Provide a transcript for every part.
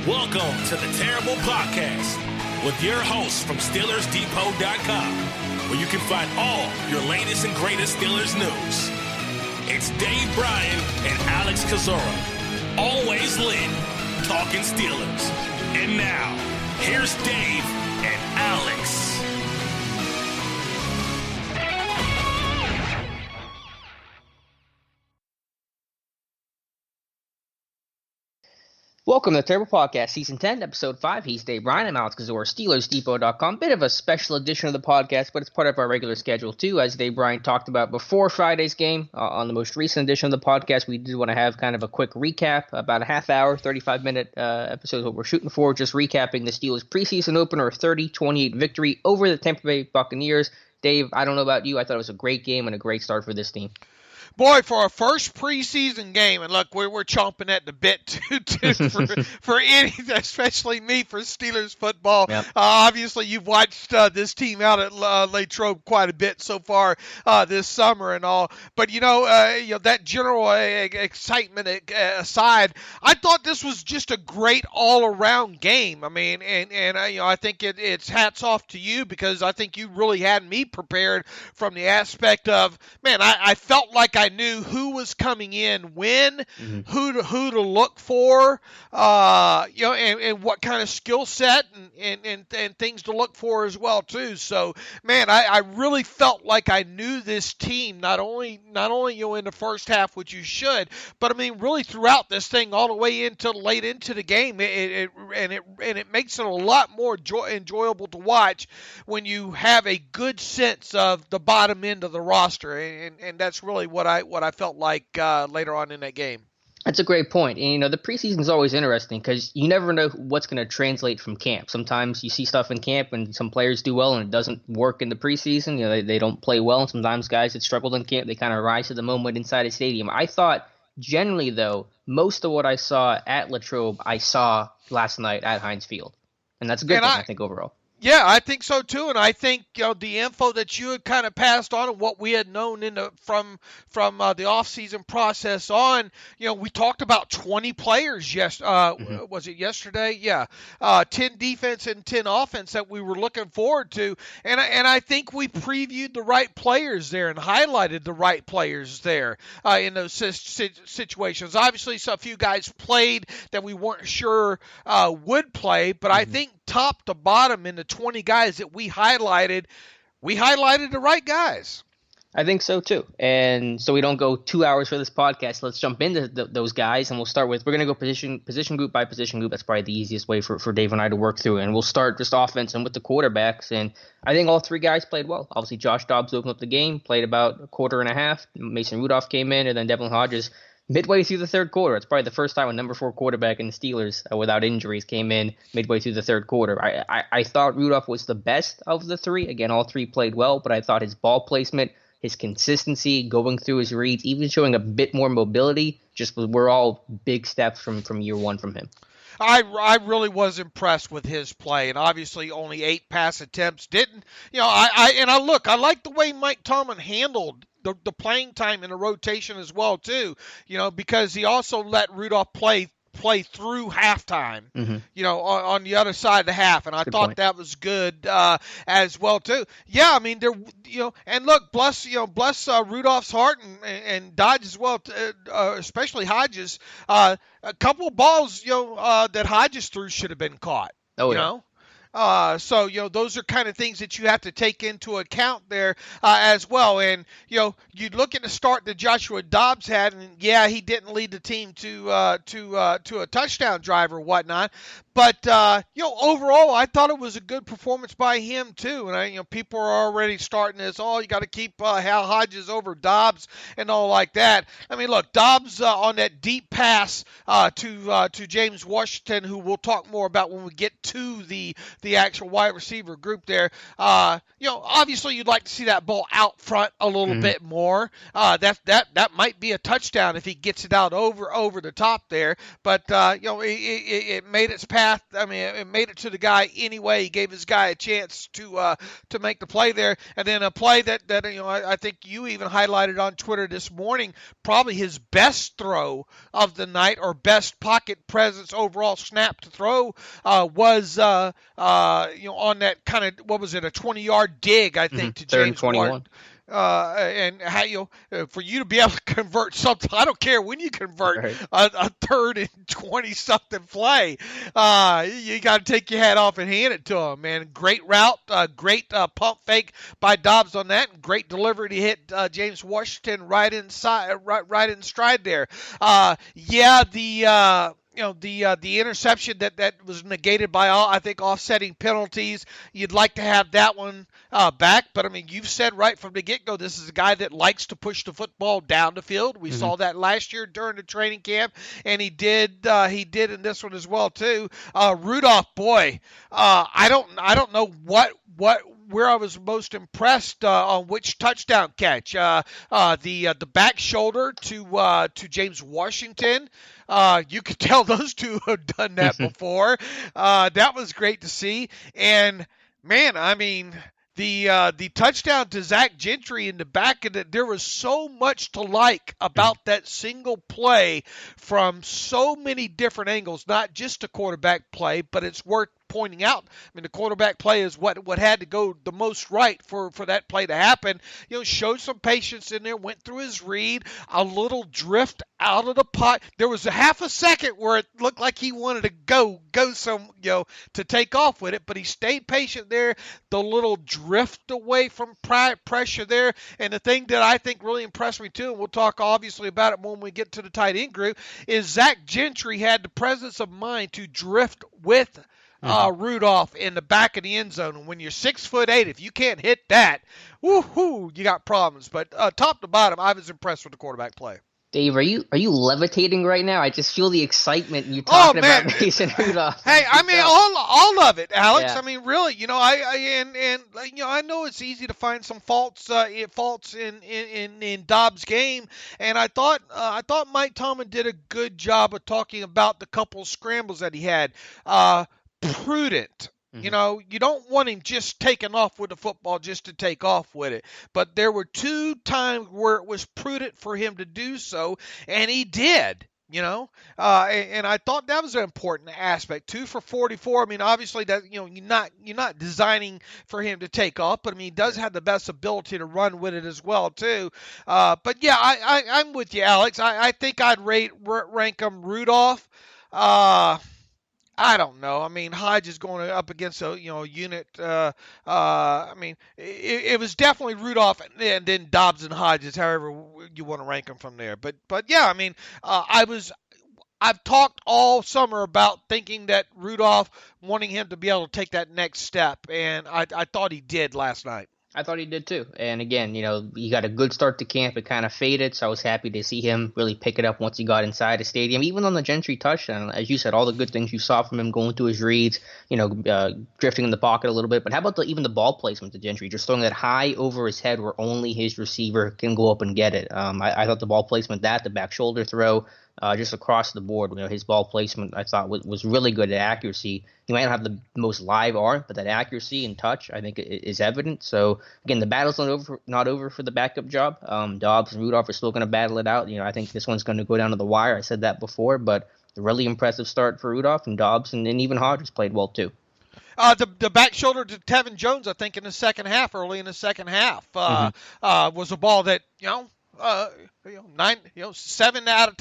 Welcome to the Terrible Podcast with your hosts from SteelersDepot.com, where you can find all your latest and greatest Steelers news. It's Dave Bryan and Alex Kozora, always lit, talking Steelers. And now, here's Dave and Alex. Welcome to the Terrible Podcast, Season 10, Episode 5. He's Dave Bryan. I'm Alex Kozora, SteelersDepot.com. Bit of a special edition of the podcast, but it's part of our regular schedule, too. As Dave Bryan talked about before Friday's game, on the most recent edition of the podcast, we did want to have kind of a quick recap, about a half hour, 35-minute episode of what we're shooting for, just recapping the Steelers' preseason opener, 30-28 victory over the Tampa Bay Buccaneers. Dave, I don't know about you, I thought it was a great game and a great start for this team. Boy, for our first preseason game, and look, we're chomping at the bit for anything, especially me, for Steelers football. Yep. Obviously, you've watched this team out at Latrobe quite a bit so far this summer and all. But that general excitement aside, I thought this was just a great all-around game. I mean, and I think it's hats off to you, because I think you really had me prepared from the aspect of, man, I felt like I knew who was coming in when, who to look for, and what kind of skill set and things to look for as well too. So, man, I really felt like I knew this team not only in the first half, which you should, but I mean really throughout this thing all the way into late into the game. It makes it a lot more enjoyable to watch when you have a good sense of the bottom end of the roster, and that's really what I felt like later on in that game. That's a great point. And, the preseason is always interesting because you never know what's going to translate from camp. Sometimes you see stuff in camp and some players do well and it doesn't work in the preseason. They don't play well. And sometimes guys that struggled in camp, they kind of rise to the moment inside a stadium. I thought generally, though, most of what I saw at Latrobe, I saw last night at Heinz Field. And that's a good thing, I think, overall. Yeah, I think so too, and I think the info that you had kind of passed on and what we had known from the off-season process on, we talked about 20 players. Was it yesterday? Yeah, 10 defense and 10 offense that we were looking forward to, and I think we previewed the right players there and highlighted the right players there in those situations. Obviously, a few guys played that we weren't sure would play, but I think top to bottom in the 20 guys that we highlighted the right guys. I think so too. And so we don't go 2 hours for this podcast. Let's jump into those guys, and we'll start with, we're going to go position group by position group. That's probably the easiest way for Dave and I to work through. And we'll start just offense and with the quarterbacks. And I think all three guys played well. Obviously, Josh Dobbs opened up the game, played about a quarter and a half. Mason Rudolph came in, and then Devlin Hodges midway through the third quarter. It's probably the first time a number 4 quarterback in the Steelers without injuries came in midway through the third quarter. I thought Rudolph was the best of the three. Again, all three played well, but I thought his ball placement, his consistency, going through his reads, even showing a bit more mobility, just were all big steps from year one from him. I really was impressed with his play, and obviously only 8 pass attempts. I like the way Mike Tomlin handled the playing time in the rotation as well too, because he also let Rudolph play through halftime, on the other side of the half, and I thought that was good as well too. Yeah, I mean, and look, bless Rudolph's heart and Dodge as well, especially Hodges. A couple of balls, that Hodges threw should have been caught. Oh, yeah. So, those are kind of things that you have to take into account there as well. And, you look at the start that Joshua Dobbs had, and yeah, he didn't lead the team to a touchdown drive or whatnot. But, overall, I thought it was a good performance by him, too. And, people are already starting this, you got to keep Hal Hodges over Dobbs and all like that. I mean, look, Dobbs on that deep pass to James Washington, who we'll talk more about when we get to the actual wide receiver group there. Obviously you'd like to see that ball out front a little bit more. That might be a touchdown if he gets it out over the top there. But, it made its path path. I mean, it made it to the guy anyway. He gave his guy a chance to make the play there, and then a play that I think you even highlighted on Twitter this morning. Probably his best throw of the night, or best pocket presence overall snap to throw was on that kind of, what was it, a 20-yard dig, I think, to James Ward. And how for you to be able to convert something, I don't care when you convert a 3rd and 20-something play, you got to take your hat off and hand it to him, man. Great route, great pump fake by Dobbs on that, and great delivery to hit James Washington right in stride there. The interception that was negated by I think offsetting penalties. You'd like to have that one back, but I mean, you've said right from the get-go, this is a guy that likes to push the football down the field. We saw that last year during the training camp, and he did in this one as well too. Rudolph, boy, I don't know where I was most impressed on which touchdown catch. The back shoulder to James Washington. You could tell those two have done that before. That was great to see. And man, I mean, the touchdown to Zach Gentry in the back of it, there was so much to like about that single play from so many different angles, not just a quarterback play, but it's worth pointing out. I mean, the quarterback play is what had to go the most right for that play to happen. Showed some patience in there, went through his read, a little drift out of the pot. There was a half a second where it looked like he wanted to go some, to take off with it, but he stayed patient there. The little drift away from pressure there. And the thing that I think really impressed me too, and we'll talk obviously about it when we get to the tight end group, is Zach Gentry had the presence of mind to drift with Rudolph in the back of the end zone. And when you're 6'8", if you can't hit that, woohoo, you got problems. But top to bottom, I was impressed with the quarterback play. Dave, are you levitating right now? I just feel the excitement you talking about Mason Rudolph. Hey, I mean, all of it, Alex. Yeah. I mean, really, I know it's easy to find some faults in Dobbs' game, and I thought Mike Tomlin did a good job of talking about the couple of scrambles that he had. Prudent. You don't want him just taking off with the football just to take off with it. But there were 2 times where it was prudent for him to do so, and he did. And I thought that was an important aspect. 2 for 44. I mean, obviously that you're not designing for him to take off, but I mean he does have the best ability to run with it as well too. But yeah, I'm with you, Alex. I think I'd rank him Rudolph. I don't know. I mean, Hodge is going up against a unit. I mean, it was definitely Rudolph and then Dobbs and Hodges, however you want to rank them from there. But yeah, I mean, I've talked all summer about thinking that Rudolph, wanting him to be able to take that next step, and I thought he did last night. I thought he did too. And again, he got a good start to camp. It kind of faded, so I was happy to see him really pick it up once he got inside the stadium. Even on the Gentry touchdown, as you said, all the good things you saw from him going through his reads, drifting in the pocket a little bit. But how about even the ball placement to Gentry, just throwing that high over his head where only his receiver can go up and get it. I thought the ball placement, the back shoulder throw, just across the board, his ball placement I thought was really good at accuracy. He might not have the most live arm, but that accuracy and touch I think is evident. So again, the battle's not over for the backup job. Dobbs and Rudolph are still going to battle it out. I think this one's going to go down to the wire. I said that before, but a really impressive start for Rudolph, and Dobbs and even Hodges played well too. The back shoulder to Tevin Jones, I think, in the second half, early in the second half, was a ball that 7 out of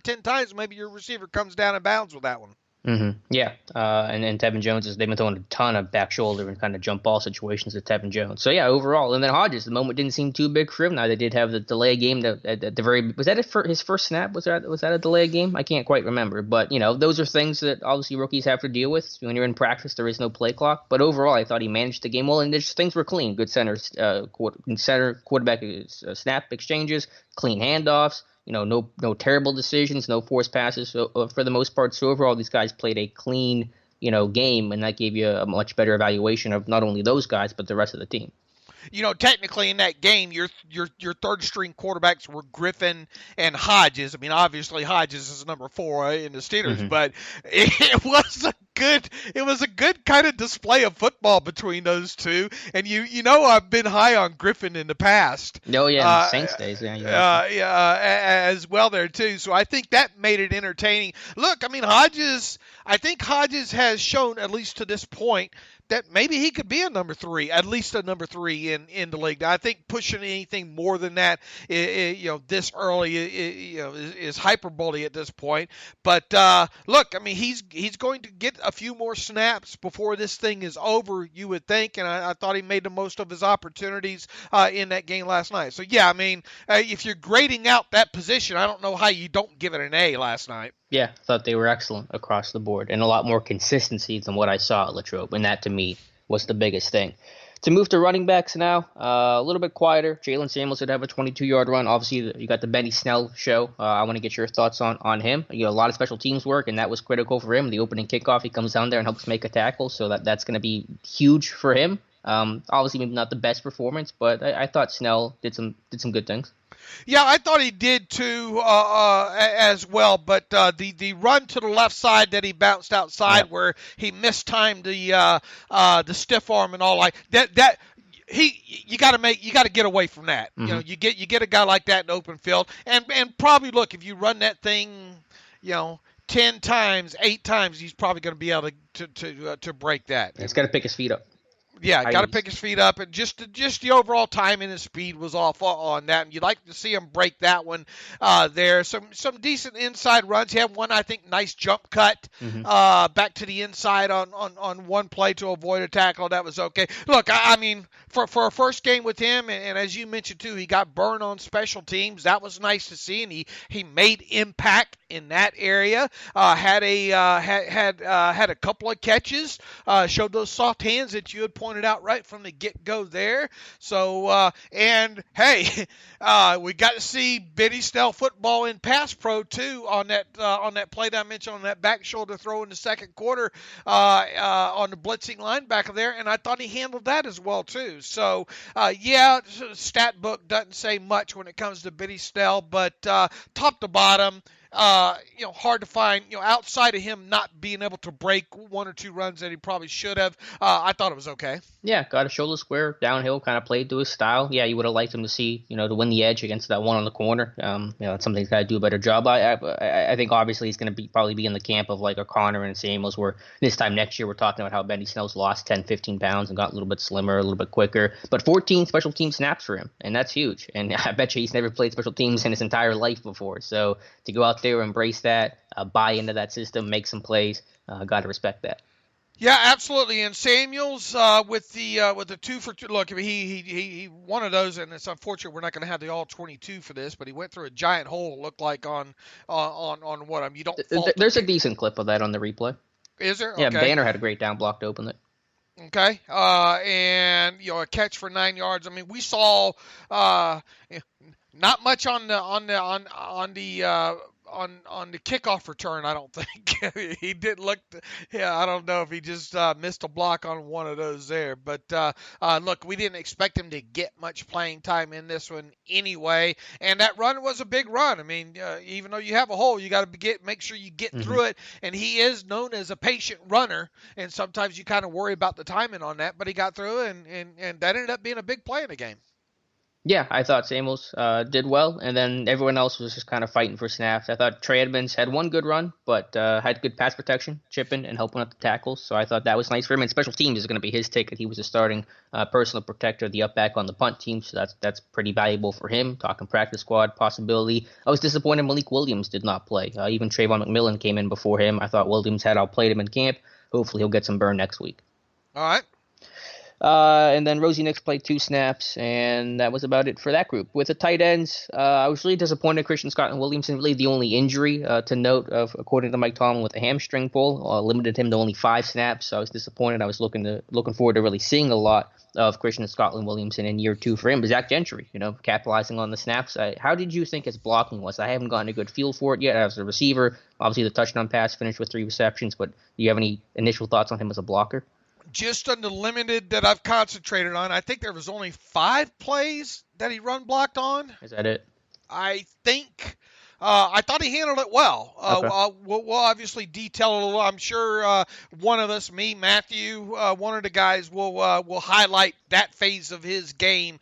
10 times, maybe your receiver comes down and bounds with that one. Yeah, and Tevin Jones they've been throwing a ton of back shoulder and kind of jump ball situations with Tevin Jones. So yeah, overall, and then Hodges, the moment didn't seem too big for him. Now they did have the delay game at the very. Was that his first snap? Was that a delay game? I can't quite remember, but those are things that obviously rookies have to deal with when you're in practice. There is no play clock, but overall, I thought he managed the game well, and things were clean. Good quarterback snap exchanges, clean handoffs. No terrible decisions, no forced passes for the most part. So overall, these guys played a clean, game, and that gave you a much better evaluation of not only those guys but the rest of the team. technically in that game, your third string quarterbacks were Griffin and Hodges. I mean, obviously Hodges is number 4 in the Steelers, but it was a good kind of display of football between those two. And I've been high on Griffin in the past. Oh yeah, Saints days, as well there too. So I think that made it entertaining. Look, I mean, I think Hodges has shown, at least to this point, that maybe he could be a number 3, at least a number 3 in the league. Now, I think pushing anything more than that, this early, is hyperbole at this point. But look, I mean, he's going to get a few more snaps before this thing is over, you would think. And I thought he made the most of his opportunities in that game last night. So yeah, I mean, if you're grading out that position, I don't know how you don't give it an A last night. Yeah, I thought they were excellent across the board and a lot more consistency than what I saw at Latrobe, and that to me was the biggest thing. To move to running backs now, a little bit quieter. Jalen Samuels did have a 22-yard run. Obviously, you got the Benny Snell show. I want to get your thoughts on him. A lot of special teams work, and that was critical for him. The opening kickoff, he comes down there and helps make a tackle, so that's going to be huge for him. Obviously, maybe not the best performance, but I thought Snell did some good things. Yeah, I thought he did too as well. But the run to the left side that he bounced outside, where he mistimed the stiff arm and all like that. You got to get away from that. Mm-hmm. You get a guy like that in open field, and probably look, if you run that thing, 10 times, 8 times, he's probably going to be able to break that. He's got to pick his feet up. Yeah, got to pick his feet up, and just the overall timing and speed was off on that. And you'd like to see him break that one there. Some decent inside runs. He had one, I think, nice jump cut back to the inside on one play to avoid a tackle. That was okay. Look, I mean, for a first game with him, and as you mentioned too, he got burned on special teams. That was nice to see, and he made impact in that area. Had a couple of catches. Showed those soft hands that you had pointed out right from the get-go there. So, and hey, we got to see Benny Snell football in pass pro too on that play that I mentioned, on that back shoulder throw in the second quarter on the blitzing linebacker there, and I thought he handled that as well too. So, stat book doesn't say much when it comes to Benny Snell, but top to bottom, hard to find, outside of him not being able to break 1 or 2 runs that he probably should have. I thought it was okay. Yeah, got a shoulder square, downhill, kind of played to his style. Yeah, you would have liked him to see, to win the edge against that one on the corner. It's something he's got to do a better job. I think obviously he's going to probably be in the camp of like a Connor and Samuels, where this time next year we're talking about how Benny Snell's lost 10, 15 pounds and got a little bit slimmer, a little bit quicker. But 14 special team snaps for him, and that's huge. And I bet you he's never played special teams in his entire life before. So to go out there, embrace that, buy into that system, make some plays, got to respect that. Yeah, absolutely. And Samuels with the 2 for 2. Look, I mean, he one of those, and it's unfortunate we're not going to have the all 22 for this, but he went through a giant hole. It looked like on what you don't. There's a decent clip of that on the replay. Is there? Yeah, okay. Banner had a great down block to open it. Okay, and a catch for 9 yards. I mean, we saw not much on the kickoff return. I don't think he didn't look. I don't know if he just missed a block on one of those there. But look, we didn't expect him to get much playing time in this one anyway. And that run was a big run. I mean, even though you have a hole, you got to make sure you get through it. And he is known as a patient runner. And sometimes you kind of worry about the timing on that. But he got through it, and that ended up being a big play in the game. Yeah, I thought Samuels did well, and then everyone else was just kind of fighting for snaps. I thought Trey Edmonds had one good run, but had good pass protection, chipping and helping with the tackles. So I thought that was nice for him. And special teams is going to be his ticket. He was a starting personal protector, the up back on the punt team, so that's pretty valuable for him. Talking practice squad possibility. I was disappointed Malik Williams did not play. Even Trayvon McMillan came in before him. I thought Williams had outplayed him in camp. Hopefully he'll get some burn next week. All right. And then Rosie Nix played 2 snaps, and that was about it for that group. With the tight ends, I was really disappointed Christian Scott and Williamson. Really the only injury to note, according to Mike Tomlin, with a hamstring pull, limited him to only 5 snaps. So I was disappointed. I was looking forward to really seeing a lot of Christian Scotland Williamson in year 2 for him. But Zach Gentry, capitalizing on the snaps. How did you think his blocking was? I haven't gotten a good feel for it yet as a receiver. Obviously, the touchdown pass finished with 3 receptions, but do you have any initial thoughts on him as a blocker? just on the limited that I've concentrated on, I think there was only 5 plays that he run blocked on. Is that it? I think. I thought he handled it well. Okay. We'll obviously detail it a little. I'm sure one of us, me, Matthew, one of the guys, will highlight that phase of his game.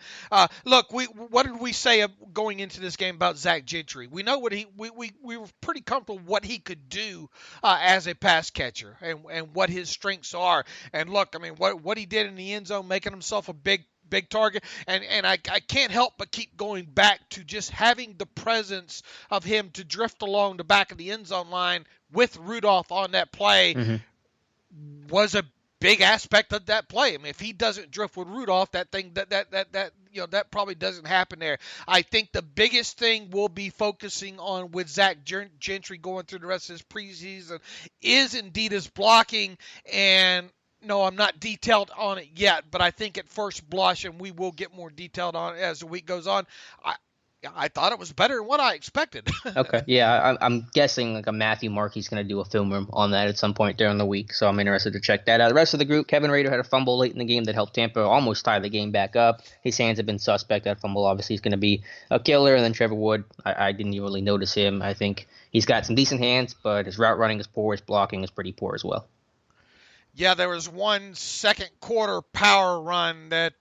Look, what did we say going into this game about Zach Gentry? We know what we were pretty comfortable with what he could do as a pass catcher and what his strengths are. And look, I mean, what he did in the end zone, making himself a big target, and I can't help but keep going back to just having the presence of him to drift along the back of the end zone line with Rudolph on that play was a big aspect of that play. I mean, if he doesn't drift with Rudolph, that that probably doesn't happen there. I think the biggest thing we'll be focusing on with Zach Gentry going through the rest of his preseason is indeed his blocking. And no, I'm not detailed on it yet, but I think at first blush, and we will get more detailed on it as the week goes on, I thought it was better than what I expected. Okay. Yeah, I'm guessing like a Matthew Markey's going to do a film room on that at some point during the week, so I'm interested to check that out. The rest of the group, Kevin Rader had a fumble late in the game that helped Tampa almost tie the game back up. His hands have been suspect. That fumble obviously is going to be a killer. And then Trevor Wood, I didn't even really notice him. I think he's got some decent hands, but his route running is poor. His blocking is pretty poor as well. Yeah, there was one second quarter power run that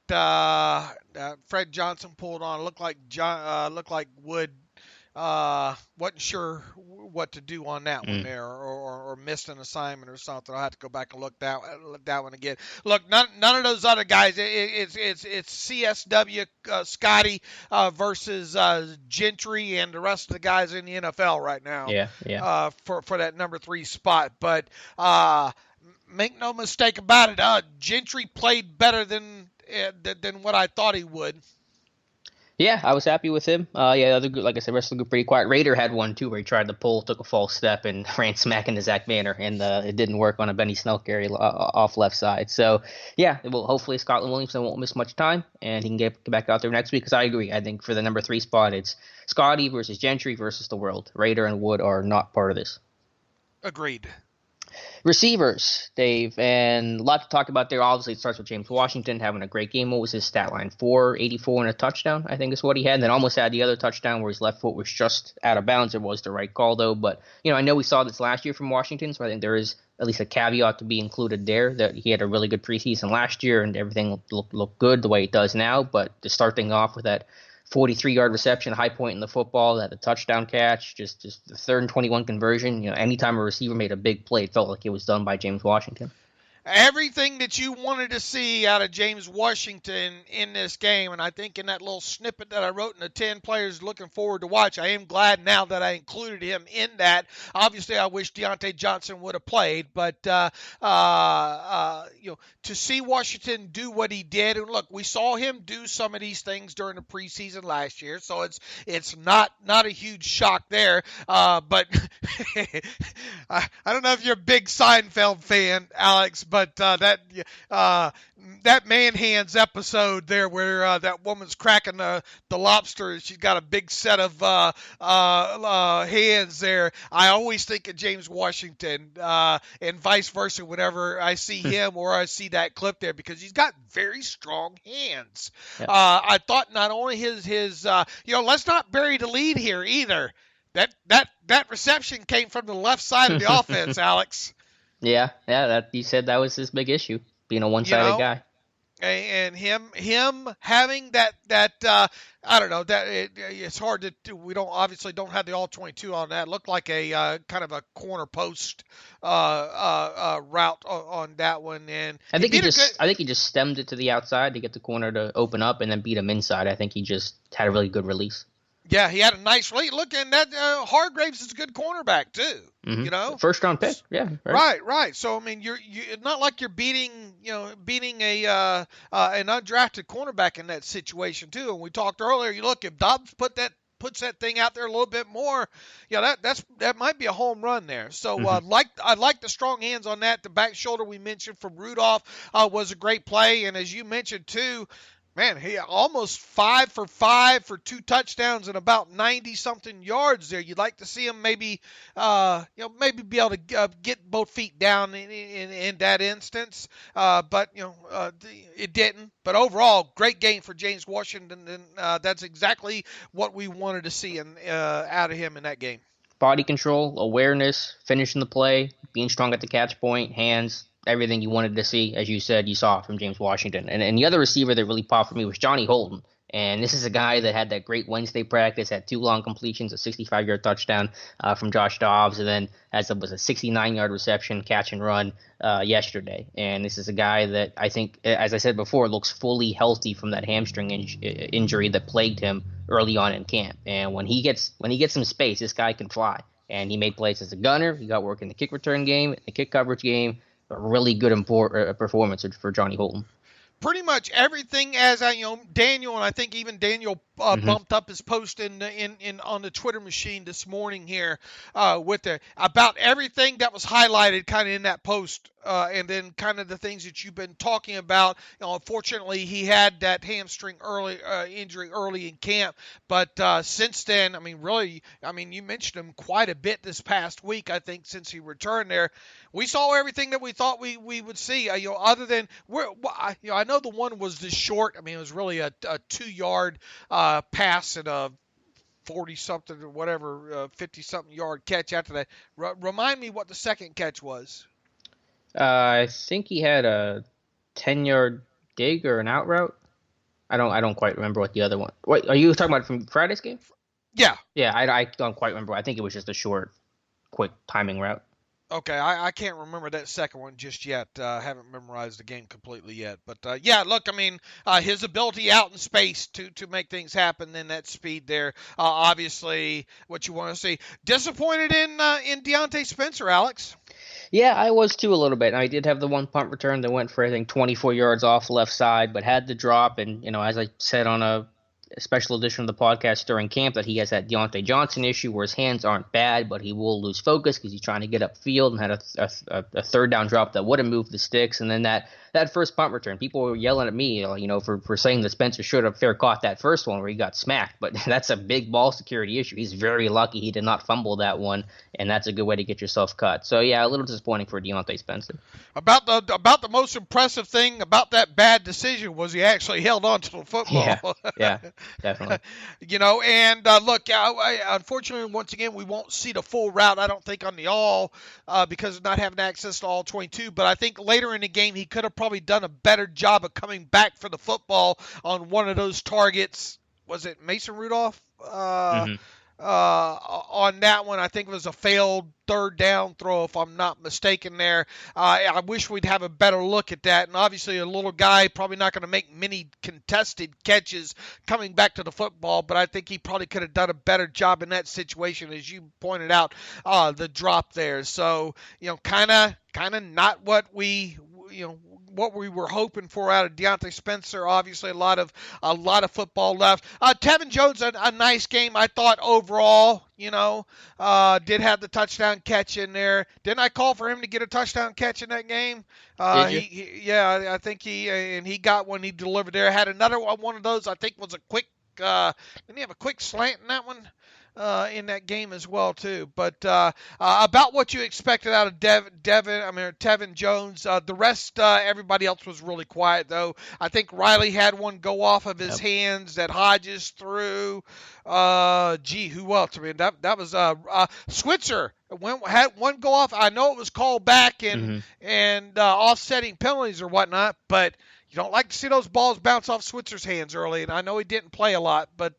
Fred Johnson pulled on. It looked like Wood wasn't sure what to do on that one there, or missed an assignment or something. I'll have to go back and look that one again. Look, none of those other guys. It's CSW Scotty versus Gentry and the rest of the guys in the NFL right now. Yeah. For that number 3 spot, but. Make no mistake about it. Gentry played better than what I thought he would. Yeah, I was happy with him. The other group, like I said, rest of the group pretty quiet. Raider had one too where he tried to pull, took a false step, and ran smack into Zach Banner, and it didn't work on a Benny Snell carry off left side. So yeah, hopefully Scotland Williamson won't miss much time, and he can get back out there next week. Because I agree, I think for the number 3 spot, it's Scotty versus Gentry versus the world. Raider and Wood are not part of this. Agreed. Receivers, Dave, and a lot to talk about there. Obviously, it starts with James Washington having a great game. What was his stat line? 484 and a touchdown, I think is what he had. And then almost had the other touchdown where his left foot was just out of bounds. It was the right call, though. But, I know we saw this last year from Washington, so I think there is at least a caveat to be included there that he had a really good preseason last year and everything looked good the way it does now. But to start things off with that 43-yard reception, high point in the football, that the touchdown catch, just the 3rd and 21 conversion. Anytime a receiver made a big play, it felt like it was done by James Washington. Everything that you wanted to see out of James Washington in this game, and I think in that little snippet that I wrote in the 10 players looking forward to watch, I am glad now that I included him in that. Obviously, I wish Deontay Johnson would have played, but to see Washington do what he did, and look, we saw him do some of these things during the preseason last year, so it's not a huge shock there. But I don't know if you're a big Seinfeld fan, Alex, but that man hands episode there where that woman's cracking the lobster, she's got a big set of hands there. I always think of James Washington and vice versa whenever I see him or I see that clip there, because he's got very strong hands. Yeah. I thought not only his let's not bury the lead here either. That reception came from the left side of the offense, Alex. Yeah, that you said that was his big issue, being a one-sided guy. And him having that I don't know, that it's hard to do. We don't have the all 22 on that. It looked like a kind of a corner post route on that one, and I think he just stemmed it to the outside to get the corner to open up and then beat him inside. I think he just had a really good release. Yeah, he had a nice lead. Look, and that Hargraves is a good cornerback too. Mm-hmm. First round pick. Yeah. Right. So I mean, it's not like you're beating an undrafted cornerback in that situation too. And we talked earlier. You look, if Dobbs puts that thing out there a little bit more, that might be a home run there. So I like the strong hands on that. The back shoulder we mentioned from Rudolph was a great play, and as you mentioned too. Man, he almost 5 for 5 for 2 touchdowns and about 90-something yards there. You'd like to see him maybe be able to get both feet down in that instance. But it didn't. But overall, great game for James Washington, and that's exactly what we wanted to see out of him in that game. Body control, awareness, finishing the play, being strong at the catch point, hands, everything you wanted to see, as you said, you saw from James Washington. And the other receiver that really popped for me was Johnny Holton. And this is a guy that had that great Wednesday practice, had 2 long completions, a 65-yard touchdown from Josh Dobbs, and then was a 69-yard reception, catch and run yesterday. And this is a guy that I think, as I said before, looks fully healthy from that hamstring injury that plagued him early on in camp. And when he gets some space, this guy can fly. And he made plays as a gunner. He got work in the kick return game, the kick coverage game. A really good performance for Johnny Holton. Pretty much everything, as Daniel, and I think even Daniel bumped up his post in on the Twitter machine this morning here about everything that was highlighted kind of in that post, and then kind of the things that you've been talking about. Unfortunately, he had that hamstring injury early in camp, but since then, you mentioned him quite a bit this past week. I think since he returned there, we saw everything that we thought we would see. Other than I know the one was this short. It was really a 2-yard pass and a 40-something or whatever, 50-something yard catch after that. Remind me what the second catch was. I think he had a 10-yard dig or an out route. I don't quite remember what the other one. Wait, are you talking about from Friday's game? Yeah. Yeah, I don't quite remember. I think it was just a short, quick timing route. Okay, I can't remember that second one just yet. I haven't memorized the game completely yet. But, look, his ability out in space to make things happen, then that speed there, obviously what you want to see. Disappointed in Deontay Spencer, Alex? Yeah, I was too a little bit. I did have the one punt return that went for, I think, 24 yards off the left side, but had the drop. And, as I said on a special edition of the podcast during camp, that he has that Deontay Johnson issue where his hands aren't bad, but he will lose focus because he's trying to get upfield, and had a third down drop that would have moved the sticks. And then that first punt return, people were yelling at me, for saying that Spencer should have fair caught that first one where he got smacked. But that's a big ball security issue. He's very lucky he did not fumble that one, and that's a good way to get yourself cut. So yeah, a little disappointing for Deontay Spencer. About the most impressive thing about that bad decision was he actually held on to the football. Yeah, definitely. Look, unfortunately, once again, we won't see the full route, I don't think, on the all because of not having access to all 22. But I think later in the game, he could have probably done a better job of coming back for the football on one of those targets. Was it Mason Rudolph? On that one, I think it was a failed third down throw, if I'm not mistaken there. I wish we'd have a better look at that. And obviously a little guy probably not going to make many contested catches coming back to the football, but I think he probably could have done a better job in that situation, as you pointed out, the drop there. So, kind of not what we were hoping for out of Deontay Spencer. Obviously, a lot of football left. Tevin Jones, a nice game, I thought, overall. Did have the touchdown catch in there. Didn't I call for him to get a touchdown catch in that game? Did you? I think he got one. He delivered there. Had another one of those. I think was a quick. Didn't he have a quick slant in that one? In that game as well too. But about what you expected out of Tevin Jones. The rest, everybody else was really quiet though. I think Riley had one go off of his hands that Hodges threw. Who else? That was Switzer. Had one go off. I know it was called back and offsetting penalties or whatnot, but you don't like to see those balls bounce off Switzer's hands early, and I know he didn't play a lot, but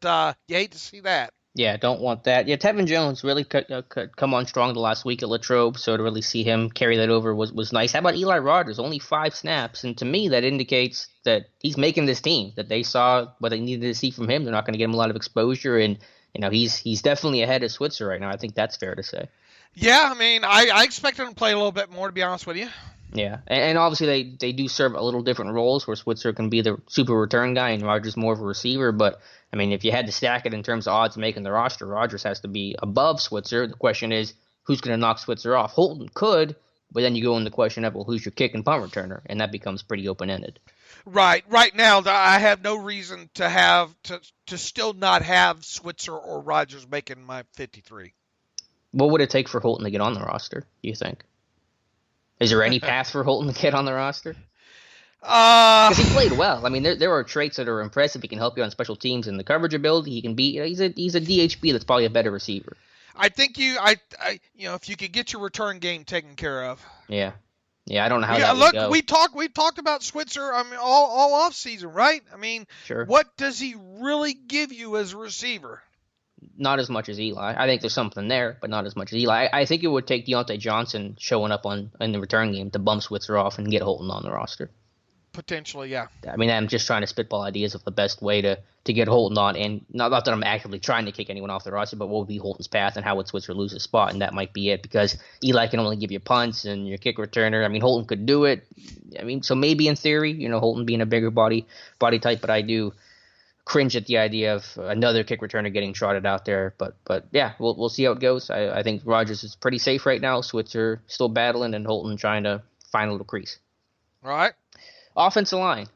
you hate to see that. Yeah, don't want that. Yeah, Tevin Jones really could come on strong the last week at Latrobe, so to really see him carry that over was nice. How about Eli Rogers? Only 5 snaps, and to me that indicates that he's making this team, that they saw what they needed to see from him. They're not going to get him a lot of exposure, and he's definitely ahead of Switzer right now. I think that's fair to say. Yeah, I expected him to play a little bit more, to be honest with you. Yeah, and obviously they do serve a little different roles, where Switzer can be the super return guy and Rogers more of a receiver. But, if you had to stack it in terms of odds making the roster, Rogers has to be above Switzer. The question is, who's going to knock Switzer off? Holton could, But then you go in the question of, well, who's your kick and punt returner? And that becomes pretty open-ended. Right. Right now, I have no reason to still not have Switzer or Rodgers making my 53. What would it take for Holton to get on the roster, do you think? Is there any path for Holton to get on the roster? Because he played well. I mean, there are traits that are impressive. He can help you on special teams and the coverage ability. He can be. He's a DHB that's probably a better receiver. I think if you could get your return game taken care of. Yeah. I don't know how that would go. We talked about Switzer. I mean, all off season, right? I mean, sure. What does he really give you as a receiver? Not as much as Eli. I think there's something there, but not as much as Eli. I think it would take Deontay Johnson showing up in the return game to bump Switzer off and get Holton on the roster. Potentially, yeah. I mean, I'm just trying to spitball ideas of the best way to get Holton on, and not that I'm actively trying to kick anyone off the roster, but what would be Holton's path and how would Switzer lose his spot, and that might be it, because Eli can only give you punts and your kick returner. I mean, Holton could do it. I mean, so maybe in theory, Holton being a bigger body type, but I do cringe at the idea of another kick returner getting trotted out there. But yeah, we'll see how it goes. I think Rodgers is pretty safe right now. Switzer still battling, and Holton trying to find a little crease. All right. Offensive line,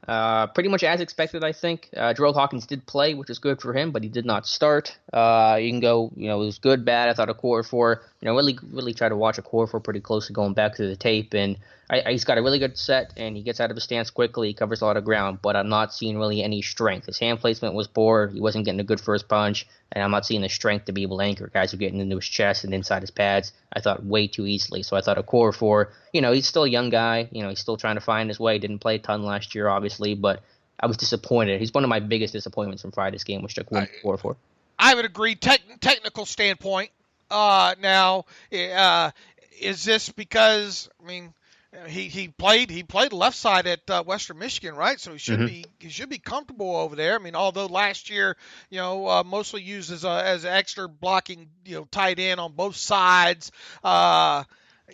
pretty much as expected, I think. Gerald Hawkins did play, which is good for him, but he did not start. You can go, it was good, bad. I thought a core four, really try to watch a core four pretty closely going back through the tape. And he's got a really good set, and he gets out of his stance quickly. He covers a lot of ground, but I'm not seeing really any strength. His hand placement was poor. He wasn't getting a good first punch, and I'm not seeing the strength to be able to anchor guys who are getting into his chest and inside his pads. I thought way too easily. So I thought a core four, he's still a young guy. He's still trying to find his way. Didn't play a ton last year, obviously, but I was disappointed. He's one of my biggest disappointments from Friday's game, which took 1-4-4. I would agree. Technical standpoint. Now, is this because he played left side at Western Michigan, right? So he should be comfortable over there. I mean, although last year, mostly used as an extra blocking, tight end on both sides.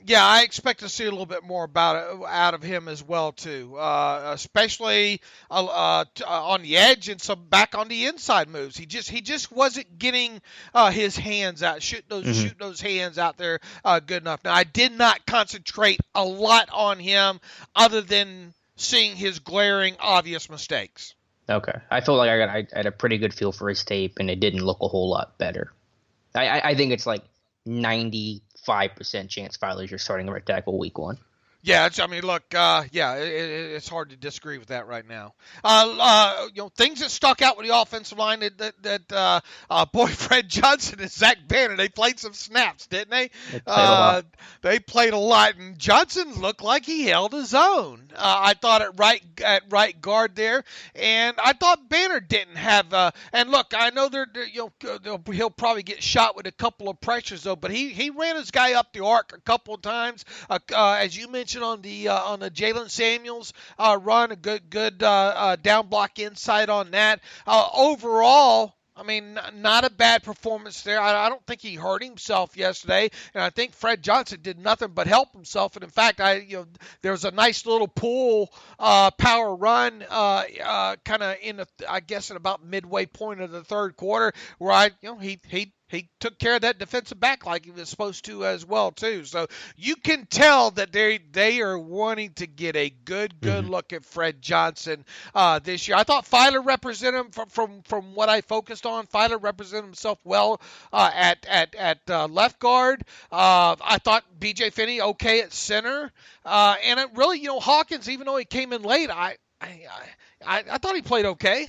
Yeah, I expect to see a little bit more out of him as well too, especially on the edge and some back on the inside moves. He just wasn't getting his hands out, shoot those hands out there good enough. Now, I did not concentrate a lot on him, other than seeing his glaring obvious mistakes. Okay, I felt like I had a pretty good feel for his tape, and it didn't look a whole lot better. I think it's like 95% chance Filer's your starting right tackle week 1. Yeah, it's hard to disagree with that right now. Things that stuck out with the offensive line that Fred Johnson and Zach Banner, they played some snaps, didn't they? They played a lot, and Johnson looked like he held his own. I thought at right guard there, and I thought Banner didn't have. And look, I know he'll probably get shot with a couple of pressures though, but he ran his guy up the arc a couple of times, as you mentioned. On the Jalen Samuels run, a good down block inside on that. Overall, not a bad performance there. I don't think he hurt himself yesterday, and I think Fred Johnson did nothing but help himself. And in fact, there was a nice little pull power run, kind of in at about midway point of the third quarter, where he took care of that defensive back like he was supposed to as well too. So you can tell that they are wanting to get a good look at Fred Johnson this year. I thought Filer represented him from what I focused on. Filer represented himself well at left guard. I thought B.J. Finney okay at center, and it really Hawkins, even though he came in late, I thought he played okay.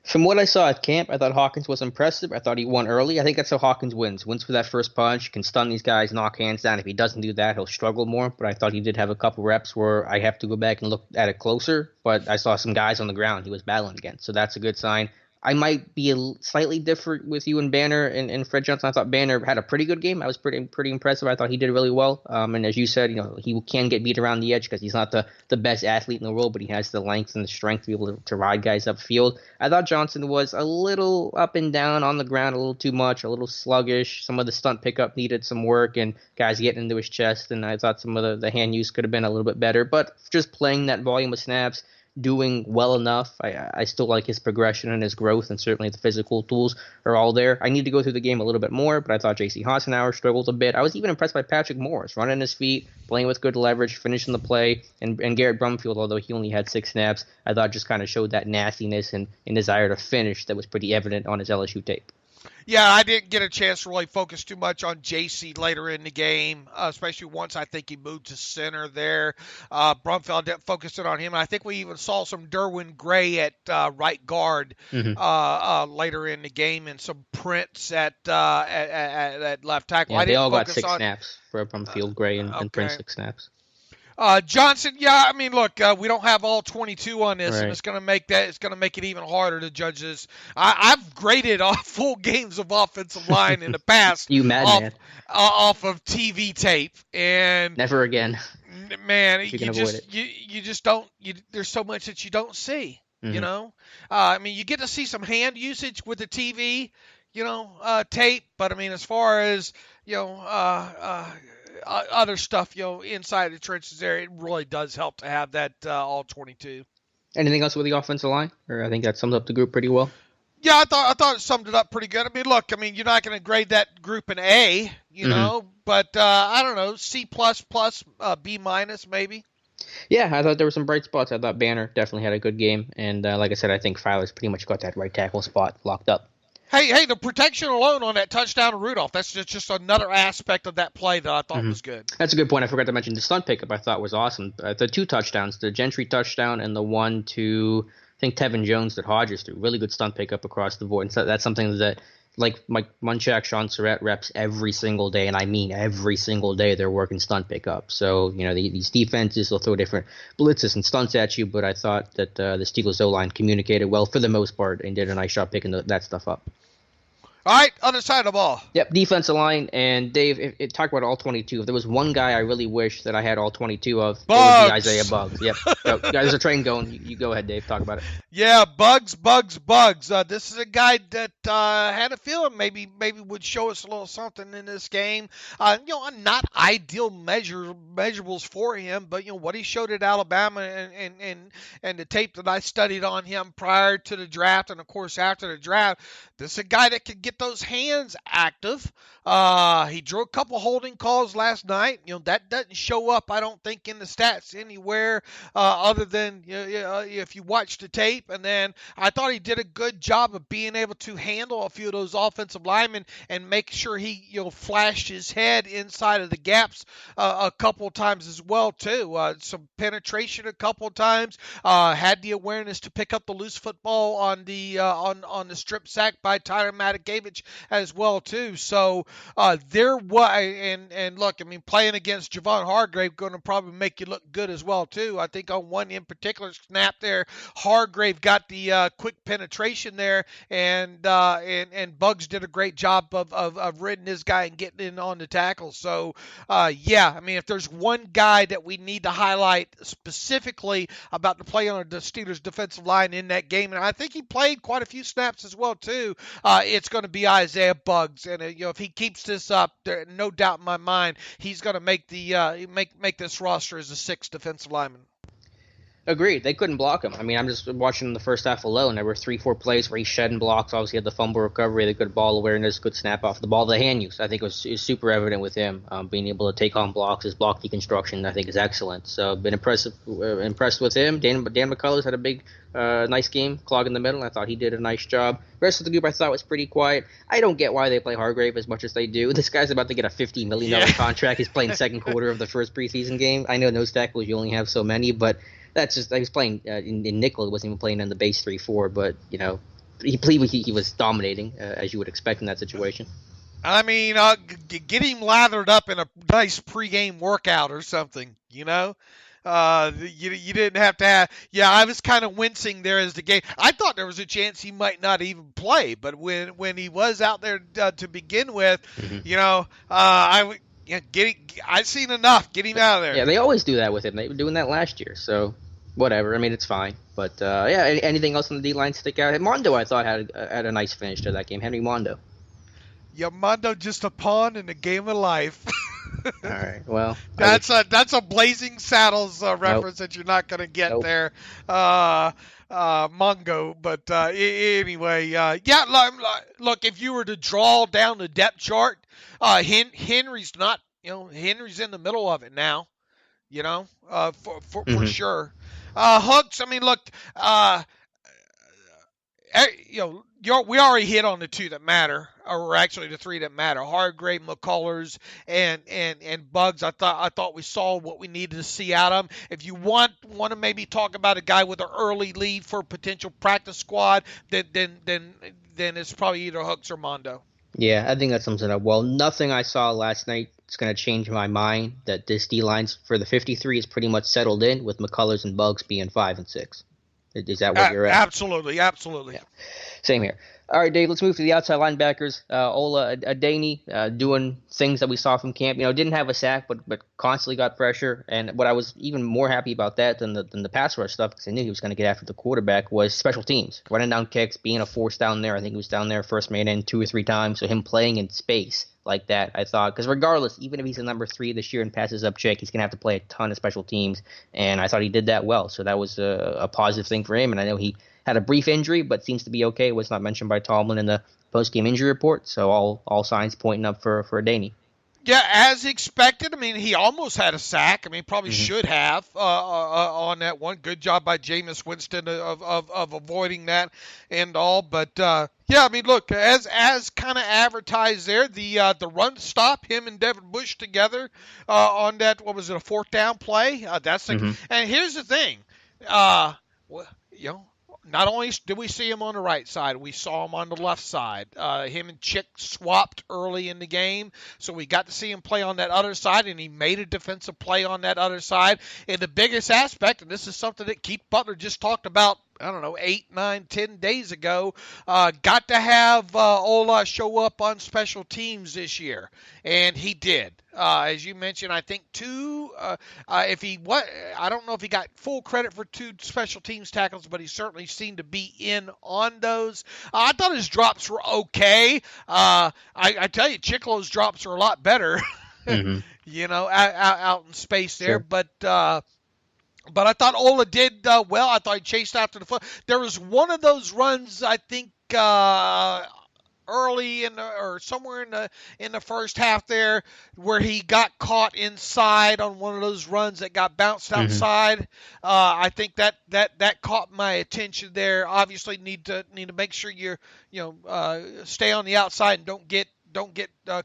From what I saw at camp, I thought Hawkins was impressive. I thought he won early. I think that's how Hawkins wins. Wins for that first punch, can stun these guys, knock hands down. If he doesn't do that, he'll struggle more. But I thought he did have a couple reps where I have to go back and look at it closer. But I saw some guys on the ground he was battling against. So that's a good sign. I might be slightly different with you and Banner and Fred Johnson. I thought Banner had a pretty good game. I was pretty impressive. I thought he did really well. And as you said, he can get beat around the edge because he's not the best athlete in the world, but he has the length and the strength to be able to ride guys upfield. I thought Johnson was a little up and down on the ground, a little too much, a little sluggish. Some of the stunt pickup needed some work and guys getting into his chest. And I thought some of the hand use could have been a little bit better. But just playing that volume of snaps, doing well enough. I still like his progression and his growth, and certainly the physical tools are all there. I need to go through the game a little bit more, but I thought J.C. Hassenauer struggled a bit. I was even impressed by Patrick Morris, running his feet, playing with good leverage, finishing the play, and Garrett Brumfield, although he only had 6 snaps, I thought just kind of showed that nastiness and desire to finish that was pretty evident on his LSU tape. Yeah, I didn't get a chance to really focus too much on JC later in the game, especially once I think he moved to center there. Brumfield didn't focus it on him. I think we even saw some Derwin Gray at right guard later in the game, and some Prince at left tackle. Yeah, I they didn't all got focus 6 on snaps for Brumfield, Gray, and Prince 6 snaps. Johnson, yeah, I mean, look, we don't have all 22 on this, right. And it's going to make it even harder to judge this. I've graded off full games of offensive line in the past. You madman. Off of TV tape, and never again. Man, you just don't. There's so much that you don't see. You know, I mean, you get to see some hand usage with the TV, tape, but I mean, as far as other stuff, inside the trenches there, it really does help to have that all 22. Anything else with the offensive line? Or I think that sums up the group pretty well. Yeah, I thought it summed it up pretty good. I mean, look, you're not going to grade that group an A, know, but I don't know, C++, B- maybe. Yeah, I thought there were some bright spots. I thought Banner definitely had a good game, and like I said, I think Fowler's pretty much got that right tackle spot locked up. Hey, the protection alone on that touchdown to Rudolph, that's just another aspect of that play that I thought was good. That's a good point. I forgot to mention the stunt pickup I thought was awesome. The 2 touchdowns, the Gentry touchdown and the one to, I think, Tevin Jones that Hodges threw. Really good stunt pickup across the board. And so that's something that, like Mike Munchak, Sean Surratt reps every single day, and I mean every single day they're working stunt pickup. So, these defenses will throw different blitzes and stunts at you, but I thought that the Steelers O-line communicated well for the most part and did a nice job picking that stuff up. All right, other side of the ball. Yep, defensive line. And Dave, talk about all 22. If there was one guy I really wish that I had all 22 of, it would be Isaiah Buggs. Yep. So, there's a train going. You go ahead, Dave. Talk about it. Yeah, Buggs. This is a guy that had a feeling maybe would show us a little something in this game. Not ideal measurables for him, but what he showed at Alabama and the tape that I studied on him prior to the draft, and of course after the draft, this is a guy that could get those hands active. He drew a couple holding calls last night. That doesn't show up, I don't think, in the stats anywhere other than if you watch the tape. And then I thought he did a good job of being able to handle a few of those offensive linemen and make sure he flashed his head inside of the gaps a couple times as well too. Some penetration a couple times. Had the awareness to pick up the loose football on the on the strip sack by Tyler Matakevich as well too. So there was, and look, playing against Javon Hargrave going to probably make you look good as well too. I think on one in particular snap there, Hargrave got the quick penetration there, and Buggs did a great job of ridding this guy and getting in on the tackle. So if there's one guy that we need to highlight specifically about the play on the Steelers defensive line in that game, and I think he played quite a few snaps as well too, it's going to be Isaiah Buggs. And if he keeps this up, there no doubt in my mind he's going to make the make this roster as a 6th defensive lineman. Agreed. They couldn't block him. I'm just watching the first half alone. There were 3-4 plays where he shed blocks. Obviously, he had the fumble recovery, the good ball awareness, good snap off the ball. The hand use, I think, was super evident with him. Being able to take on blocks, his block deconstruction, I think, is excellent. So, been impressed with him. Dan McCullers had a big, nice game, clogging the middle. I thought he did a nice job. The rest of the group I thought was pretty quiet. I don't get why they play Hargrave as much as they do. This guy's about to get a $50 million contract. He's playing second quarter of the first preseason game. I know nose tackles, you only have so many, but that's just, he was playing in nickel. He wasn't even playing in the base 3-4, but, he was dominating, as you would expect in that situation. Get him lathered up in a nice pregame workout or something, You didn't have to have. Yeah, I was kind of wincing there as the game. I thought there was a chance he might not even play, but when he was out there to begin with, I've seen enough. Get him out of there. Yeah, they always do that with him. They were doing that last year, so whatever. It's fine. But anything else on the D line stick out? Mondo, I thought had a nice finish to that game. Henry Mondo. Yeah, Mondo just a pawn in the game of life. All right. Well, that's a Blazing Saddles reference that you're not going to get there, Mongo. But anyway, yeah. Look, if you were to draw down the depth chart, Henry's not. Henry's in the middle of it now. For sure. Hooks. I mean, look. We already hit on the two that matter, or actually the three that matter: Hargrave, McCullers, and Bugs. I thought we saw what we needed to see out of them. If you want to maybe talk about a guy with an early lead for a potential practice squad, then it's probably either Hooks or Mondo. Yeah, I think that sums it up well. Nothing I saw last night is going to change my mind that this D-lines for the 53 is pretty much settled in, with McCullers and Bugs being 5 and 6. Is that what you're at? Absolutely. Yeah. Same here. All right, Dave, let's move to the outside linebackers. Ola Adeniyi doing things that we saw from camp. Didn't have a sack, but constantly got pressure. And what I was even more happy about that than the pass rush stuff, because I knew he was going to get after the quarterback, was special teams. Running down kicks, being a force down there. I think he was down there first man in 2 or 3 times. So him playing in space like that, I thought, because regardless, even if he's a number 3 this year and passes up check, he's going to have to play a ton of special teams. And I thought he did that well. So that was a positive thing for him. And I know he had a brief injury, but seems to be okay. It was not mentioned by Tomlin in the post-game injury report, so all signs pointing up for Adeniyi. Yeah, as expected. I mean, he almost had a sack. I mean, probably should have on that one. Good job by Jameis Winston of avoiding that and all. But yeah, I mean, look, as kind of advertised there, the run stop, him and Devin Bush together on that. What was it, a 4th down play? And here's the thing, not only did we see him on the right side, we saw him on the left side. Him and Chick swapped early in the game, so we got to see him play on that other side, and he made a defensive play on that other side. And the biggest aspect, and this is something that Keith Butler just talked about, 8, 9, 10 days ago, got to have Ola show up on special teams this year, and he did. As you mentioned, I think 2. I don't know if he got full credit for 2 special teams tackles, but he certainly seemed to be in on those. I thought his drops were okay. I tell you, Chiclo's drops are a lot better. Out in space there, sure. But I thought Ola did well. I thought he chased after the foot. There was one of those runs, I think, early or somewhere in the first half there, where he got caught inside on one of those runs that got bounced outside. I think that caught my attention there. Obviously, need to make sure you're stay on the outside and don't get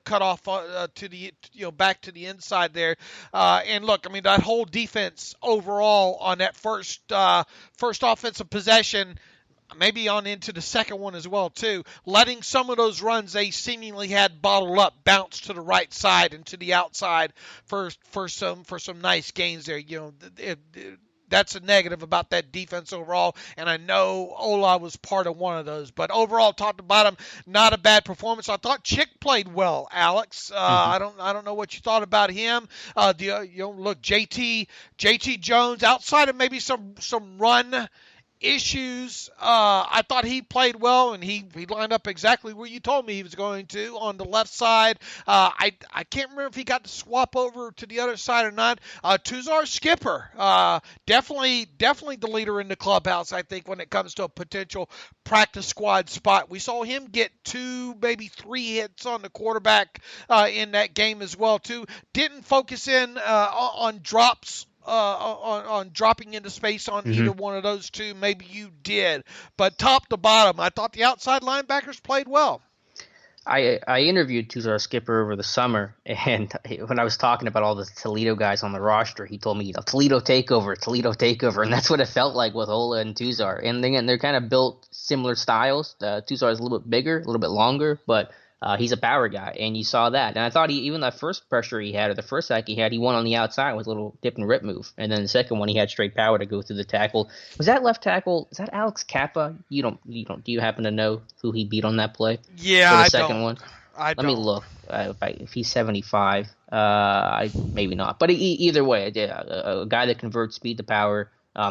cut off to the back to the inside there. And look, I mean, that whole defense overall on that first offensive possession, maybe on into the second one as well too, letting some of those runs they seemingly had bottled up bounce to the right side and to the outside for some nice gains there. That's a negative about that defense overall, and I know Ola was part of one of those. But overall, top to bottom, not a bad performance. I thought Chick played well, Alex. I don't know what you thought about him. Look, JT Jones, outside of maybe some run issues, I thought he played well, and he lined up exactly where you told me he was going to on the left side. I can't remember if he got to swap over to the other side or not. Tuzar Skipper, definitely the leader in the clubhouse, I think, when it comes to a potential practice squad spot. We saw him get 2, maybe 3 hits on the quarterback in that game as well too. Didn't focus in on drops, on dropping into space on either one of those two. Maybe you did, but top to bottom, I thought the outside linebackers played well. I interviewed Tuzar Skipper over the summer, and when I was talking about all the Toledo guys on the roster, he told me, Toledo takeover, and that's what it felt like with Ola and Tuzar. And again, they're kind of built similar styles. Tuzar is a little bit bigger, a little bit longer, but he's a power guy, and you saw that. And I thought even that first pressure he had, or the first sack he had, he won on the outside with a little dip and rip move. And then the second one, he had straight power to go through the tackle. Was that left tackle? Is that Do you happen to know who he beat on that play? Yeah, for the I second don't. one? Let me look. If he's 75, maybe not. But either way, a guy that converts speed to power,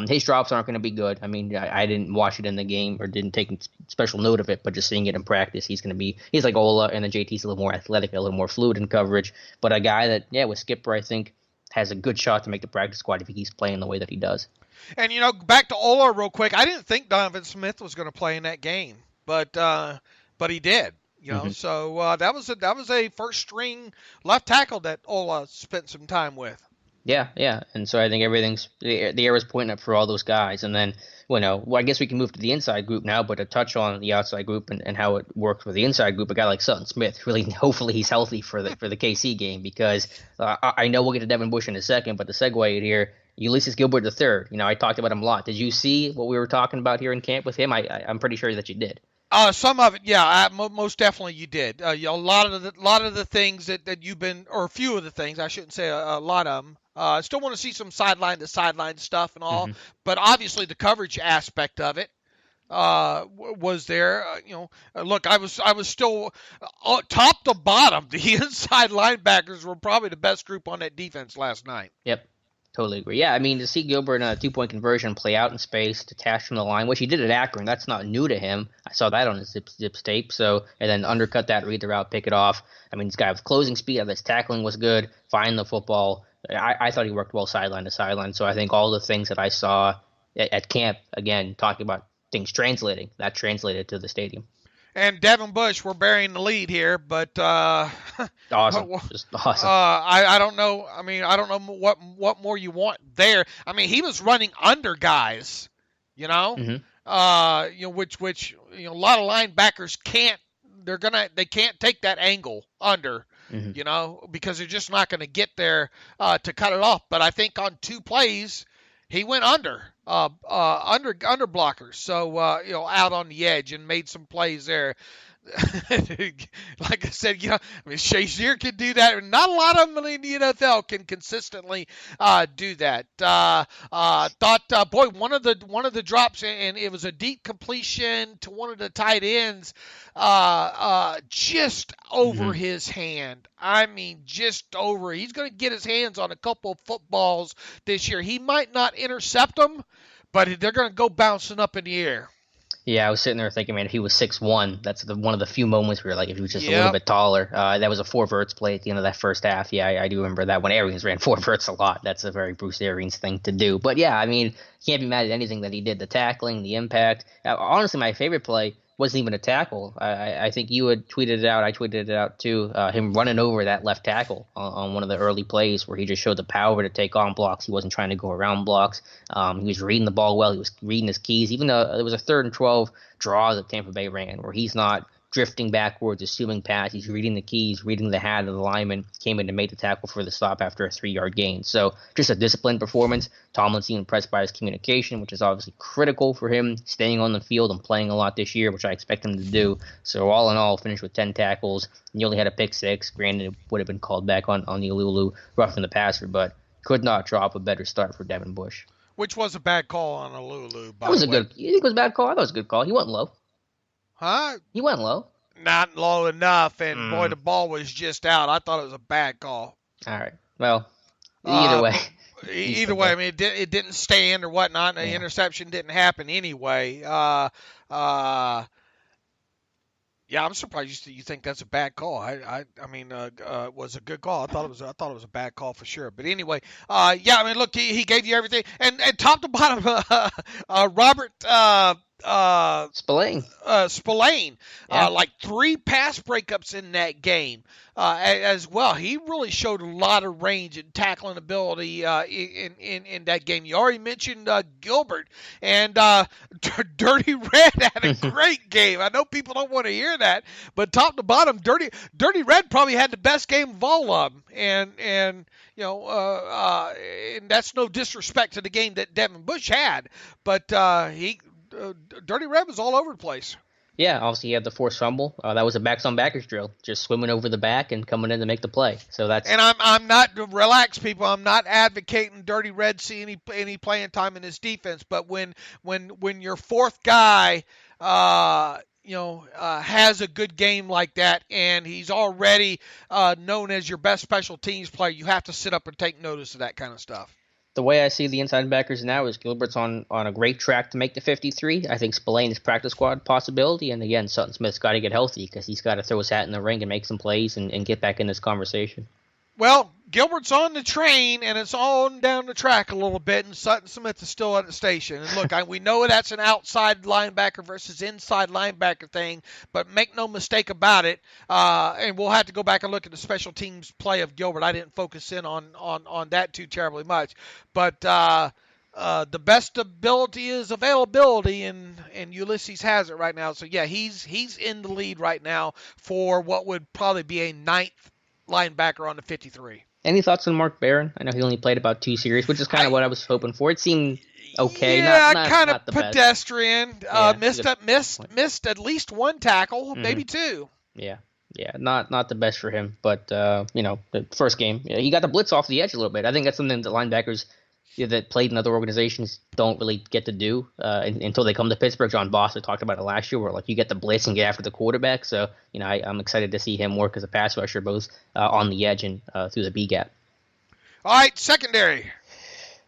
His drops aren't going to be good. I mean, I didn't watch it in the game or didn't take special note of it, but just seeing it in practice, he's like Ola, and then JT's a little more athletic, a little more fluid in coverage. But a guy that, with Skipper, I think, has a good shot to make the practice squad if he keeps playing the way that he does. And, back to Ola real quick, I didn't think Donovan Smith was going to play in that game, but he did. So that was a first string left tackle that Ola spent some time with. Yeah, and so I think the arrow's pointing up for all those guys. And then, I guess we can move to the inside group now, but to touch on the outside group and how it worked for the inside group, a guy like Sutton Smith, really, hopefully he's healthy for the KC game, because I know we'll get to Devin Bush in a second, but to segue it here, Ulysses Gilbert III, I talked about him a lot. Did you see what we were talking about here in camp with him? I'm pretty sure that you did. Some of it, yeah, most definitely you did. A lot of the things that you've been, or a few of the things, I shouldn't say a lot of them. I still want to see some sideline to sideline stuff and all, but obviously the coverage aspect of it was there. Look, I was still top to bottom. The inside linebackers were probably the best group on that defense last night. Yep. Totally agree. Yeah, I mean, to see Gilbert in a 2-point conversion play out in space, detached from the line, which he did at Akron, that's not new to him. I saw that on his zips tape. So, and then undercut that, read the route, pick it off. I mean, this guy with closing speed, his tackling was good, find the football. I thought he worked well sideline to sideline. So I think all the things that I saw at camp, again, talking about things translating, that translated to the stadium. And Devin Bush, we're burying the lead here, but awesome, just awesome. I don't know. I mean, I don't know what more you want there. I mean, he was running under guys, which a lot of linebackers can't. They can't take that angle under, because they're just not going to get there to cut it off. But I think on 2 plays, he went under blockers, so out on the edge and made some plays there. Like I said, Shazier can do that. Not a lot of them in the NFL can consistently do that. Thought, one of the drops, and it was a deep completion to one of the tight ends, just over his hand. I mean, just over. He's going to get his hands on a couple of footballs this year. He might not intercept them, but they're going to go bouncing up in the air. Yeah, I was sitting there thinking, man, if he was 6'1", that's one of the few moments where, like, if he was just a little bit taller. That was a 4 verts play at the end of that first half. Yeah, I do remember that when Arians ran 4 verts a lot. That's a very Bruce Arians thing to do. But, yeah, I mean, can't be mad at anything that he did. The tackling, the impact. Honestly, my favorite play wasn't even a tackle. I think you had tweeted it out. I tweeted it out, too. Him running over that left tackle on one of the early plays where he just showed the power to take on blocks. He wasn't trying to go around blocks. He was reading the ball well. He was reading his keys. Even though it was a 3rd and 12 draw that Tampa Bay ran where he's not drifting backwards, assuming pass. He's reading the keys, reading the hat of the lineman, came in to make the tackle for the stop after a 3-yard gain. So just a disciplined performance. Tomlinson impressed by his communication, which is obviously critical for him staying on the field and playing a lot this year, which I expect him to do. So all in all, finished with 10 tackles. He only had a pick 6. Granted, it would have been called back on the Alulu roughing the passer, but could not drop a better start for Devin Bush. Which was a bad call on Alulu, by that was the a way. good. You think it was a bad call? I thought it was a good call. He went low. Huh? He went low. Not low enough, and boy, the ball was just out. I thought it was a bad call. All right. Well, either way. Either way, I mean, it didn't stand or whatnot. The interception didn't happen anyway. Yeah, I'm surprised you think that's a bad call. I mean, it was a good call. I thought it was a bad call for sure. But anyway, yeah, I mean, look, he gave you everything, and top to bottom, Robert. Spillane. Like 3 pass breakups in that game as well. He really showed a lot of range and tackling ability in that game. You already mentioned Gilbert, and Dirty Red had a great game. I know people don't want to hear that, but top to bottom, Dirty Red probably had the best game of all of them. And and that's no disrespect to the game that Devin Bush had, but Dirty Red was all over the place. Yeah, obviously he had the forced fumble. That was a backs-on-backers drill, just swimming over the back and coming in to make the play. So that's. And I'm not relax, people. I'm not advocating Dirty Red see any playing time in his defense, but when your 4th guy, has a good game like that, and he's already known as your best special teams player, you have to sit up and take notice of that kind of stuff. The way I see the inside backers now is Gilbert's on a great track to make the 53. I think Spillane is practice squad possibility. And again, Sutton Smith's got to get healthy because he's got to throw his hat in the ring and make some plays and get back in this conversation. Well, Gilbert's on the train, and it's on down the track a little bit, and Sutton Smith is still at the station. And look, we know that's an outside linebacker versus inside linebacker thing, but make no mistake about it, and we'll have to go back and look at the special teams play of Gilbert. I didn't focus in on that too terribly much. But the best ability is availability, and Ulysses has it right now. So, yeah, he's in the lead right now for what would probably be a ninth linebacker on the 53. Any thoughts on Mark Barron? I know he only played about 2 series, which is kind of what I was hoping for. It seemed okay. Yeah, kind of not the pedestrian. best. Missed at least one tackle, maybe two. Yeah, not the best for him. But the first game, he got the blitz off the edge a little bit. I think that's something that linebackers that played in other organizations don't really get to do until they come to Pittsburgh. John Bossa talked about it last year, where you get the blitz and get after the quarterback. So I'm excited to see him work as a pass rusher, both on the edge and through the B gap. All right, secondary.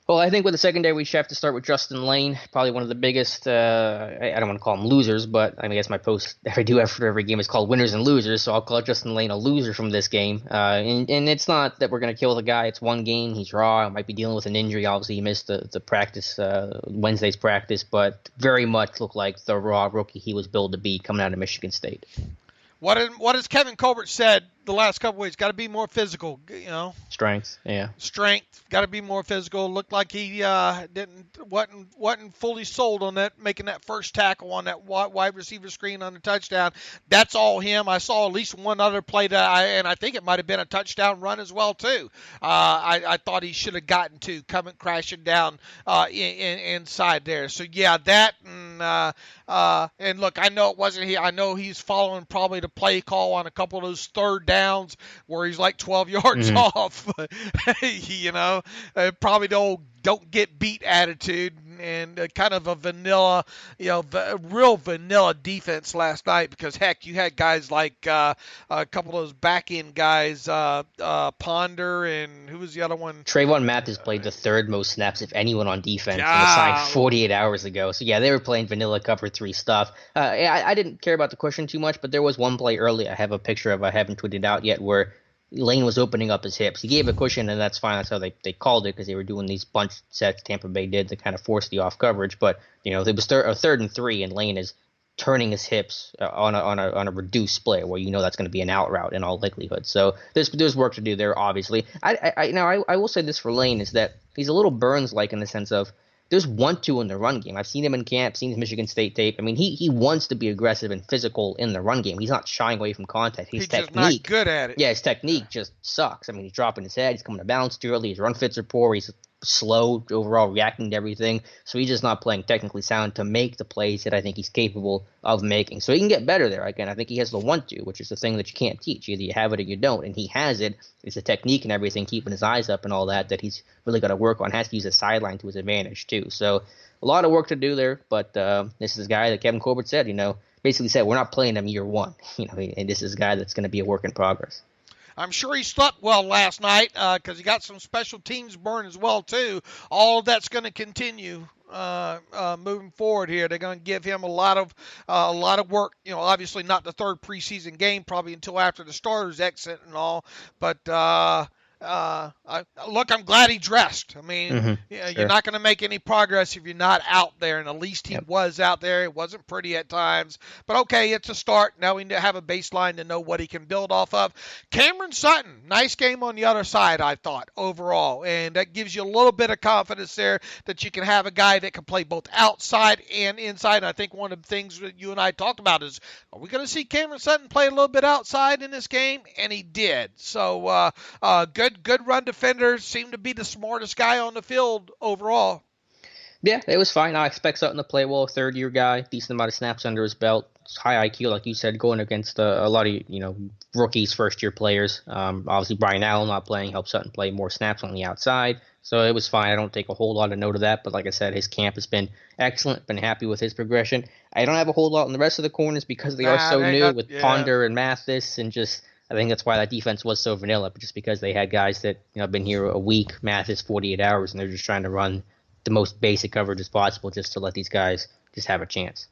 Well, I think with the secondary, we should have to start with Justin Lane, probably one of the biggest, I don't want to call them losers, but I guess my post I do after every game is called winners and losers, so I'll call Justin Lane a loser from this game. And it's not that we're going to kill the guy. It's one game. He's raw. Might be dealing with an injury. Obviously, he missed the practice, Wednesday's practice, but very much looked like the raw rookie he was billed to be coming out of Michigan State. What has Kevin Colbert said the last couple weeks? Got to be more physical, Strength, yeah. Strength, got to be more physical. Looked like he wasn't fully sold on that, making that first tackle on that wide receiver screen on the touchdown. That's all him. I saw at least one other play and I think it might have been a touchdown run as well too. I thought he should have gotten to coming crashing down inside there. So yeah, that and look, I know it wasn't he. I know he's following probably the play call on a couple of those third downs where he's like 12 yards off. Probably don't get beat attitude, and kind of a vanilla, real vanilla defense last night, because heck, you had guys like a couple of those back end guys, Ponder, and who was the other one? Trayvon Mathis played the third most snaps if anyone on defense, and was signed 48 hours ago. So yeah, they were playing vanilla cover 3 stuff. I didn't care about the cushion too much, but there was one play early I have a picture of, I haven't tweeted out yet, where Lane was opening up his hips. He gave a cushion, and that's fine. That's how they called it, because they were doing these bunch sets Tampa Bay did to kind of force the off coverage. But it was a 3rd and 3, and Lane is turning his hips on a reduced split, where that's going to be an out route in all likelihood. So there's work to do there, obviously. I will say this for Lane, is that he's a little Burns-like in the sense of there's 1-2 in the run game. I've seen him in camp, seen his Michigan State tape. I mean, he wants to be aggressive and physical in the run game. He's not shying away from contact. His technique, just not good at it. Yeah, his technique just sucks. I mean, he's dropping his head. He's coming to balance too early. His run fits are poor. He's slow overall, reacting to everything. So he's just not playing technically sound to make the plays that I think he's capable of making. So he can get better there. Again, I think he has the want to, which is the thing that you can't teach. Either you have it or you don't, and he has it. It's the technique and everything, keeping his eyes up and all that he's really got to work on. Has to use the sideline to his advantage too. So a lot of work to do there, but this is a guy that Kevin Colbert said, basically said, we're not playing him year one. And this is a guy that's going to be a work in progress. I'm sure he slept well last night, because he got some special teams burn as well too. All of that's going to continue moving forward here. They're going to give him a lot of work. Obviously not the third preseason game, probably until after the starters exit and all. But I'm glad he dressed. I mean, you're not going to make any progress if you're not out there, and at least he was out there. It wasn't pretty at times, but okay, it's a start. Now we have a baseline to know what he can build off of. Cameron Sutton, nice game on the other side, I thought, overall, and that gives you a little bit of confidence there that you can have a guy that can play both outside and inside. And I think one of the things that you and I talked about is, are we going to see Cameron Sutton play a little bit outside in this game? And he did. So good run defender, seemed to be the smartest guy on the field overall. Yeah, it was fine. I expect Sutton to play well, 3rd-year guy, decent amount of snaps under his belt, high IQ, like you said, going against a lot of rookies, first-year players. Obviously, Brian Allen not playing helped Sutton play more snaps on the outside, so it was fine. I don't take a whole lot of note of that, but like I said, his camp has been excellent. Been happy with his progression. I don't have a whole lot on the rest of the corners because they are so new with Ponder and Mathis and just I think that's why that defense was so vanilla, just because they had guys that have been here a week. Math is 48 hours, and they're just trying to run the most basic coverage as possible just to let these guys just have a chance.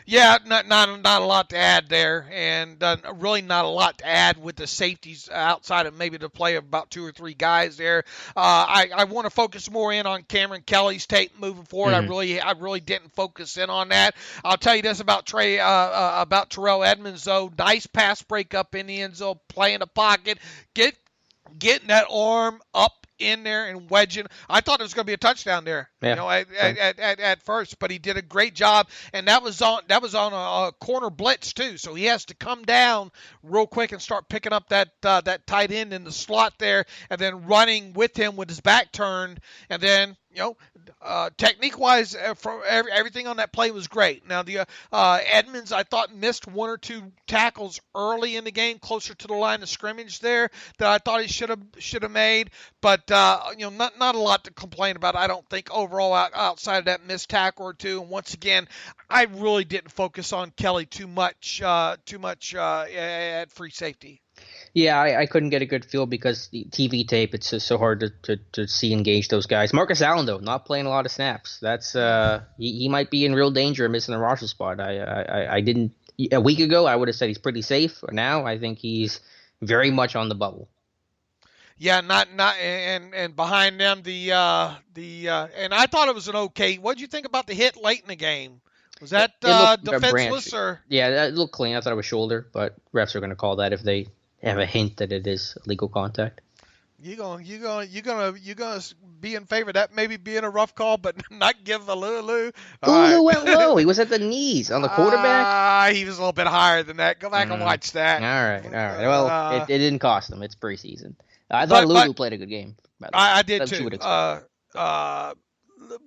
Yeah, not a lot to add there, and really not a lot to add with the safeties outside of maybe the play of about 2 or 3 guys there. I want to focus more in on Cameron Kelly's tape moving forward. Mm-hmm. I really didn't focus in on that. I'll tell you this about Terrell Edmonds though. Nice pass breakup in the end zone, play in the pocket, getting that arm up in there and wedging. I thought it was going to be a touchdown there, at first, but he did a great job, and that was on a corner blitz too. So he has to come down real quick and start picking up that tight end in the slot there, and then running with him with his back turned, and then technique-wise, everything on that play was great. Now, the Edmonds, I thought, missed 1 or 2 tackles early in the game, closer to the line of scrimmage there, that I thought he should have made. But not a lot to complain about, I don't think, overall outside of that missed tackle or 2. And once again, I really didn't focus on Kelly too much at free safety. Yeah, I couldn't get a good feel because the TV tape, it's just so hard to see and gauge those guys. Marcus Allen, though, not playing a lot of snaps. That's he might be in real danger of missing a roster spot. I didn't a week ago. I would have said he's pretty safe. Now I think he's very much on the bubble. Yeah, and behind them and I thought it was an okay. What did you think about the hit late in the game? Was that defenseless or? Yeah, that looked clean. I thought it was shoulder, but refs are going to call that if they have a hint that it is illegal contact. You gonna be in favor of that maybe being a rough call, but not give a Lulu. Lulu went low. He was at the knees on the quarterback. He was a little bit higher than that. Go back and watch that. All right. Well, it didn't cost them. It's preseason. I thought Lulu played a good game. I did too.